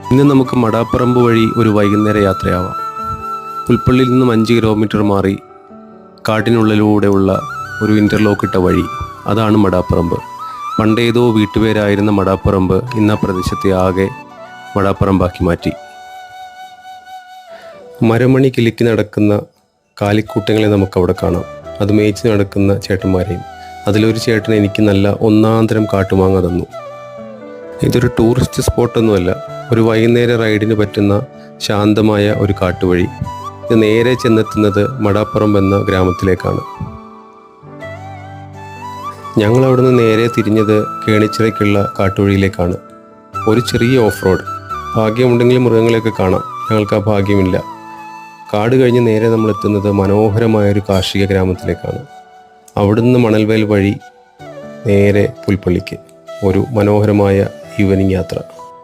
ഇന്ന് നമുക്ക് മടാപ്പറമ്പ് വഴി ഒരു വൈകുന്നേര യാത്രയാവാം. പുൽപ്പള്ളിയിൽ നിന്നും 5 കിലോമീറ്റർ മാറി കാട്ടിനുള്ളിലൂടെയുള്ള ഒരു ഇൻ്റർലോക്ക് ഇട്ട വഴി, അതാണ് മടാപ്പറമ്പ്. പണ്ടേതോ വീട്ടുപേരായിരുന്ന മടാപ്പറമ്പ് ഇന്ന് ആ പ്രദേശത്തെ ആകെ മടാപ്പറമ്പാക്കി മാറ്റി. മരമണി കിലുക്കി നടക്കുന്ന കാലിക്കൂട്ടങ്ങളെ നമുക്കവിടെ കാണാം. അത് മേയിച്ച് നടക്കുന്ന ചേട്ടന്മാരെയും. അതിലൊരു ചേട്ടൻ എനിക്ക് നല്ല ഒന്നാന്തരം കാട്ടുമാങ്ങ തന്നു. ഇതൊരു ടൂറിസ്റ്റ് സ്പോട്ടൊന്നുമല്ല, ഒരു വൈകുന്നേര റൈഡിന് പറ്റുന്ന ശാന്തമായ ഒരു കാട്ടുവഴി. ഇത് നേരെ ചെന്നെത്തുന്നത് മടാപ്പറമ്പ് എന്ന ഗ്രാമത്തിലേക്കാണ്. ഞങ്ങൾ അവിടുന്ന് നേരെ തിരിഞ്ഞത് കേണിച്ചിറയ്ക്കുള്ള കാട്ടുവഴിയിലേക്കാണ്. ഒരു ചെറിയ ഓഫ് റോഡ്. ഭാഗ്യമുണ്ടെങ്കിൽ മൃഗങ്ങളെയൊക്കെ കാണാം. ഞങ്ങൾക്ക് ആ ഭാഗ്യമില്ല. കാട് കഴിഞ്ഞ് നേരെ നമ്മൾ എത്തുന്നത് മനോഹരമായൊരു കാർഷിക ഗ്രാമത്തിലേക്കാണ്. അവിടുന്ന് മണൽവയൽ വഴി നേരെ പുൽപ്പള്ളിക്ക് ഒരു മനോഹരമായ ഈവനിങ് യാത്ര.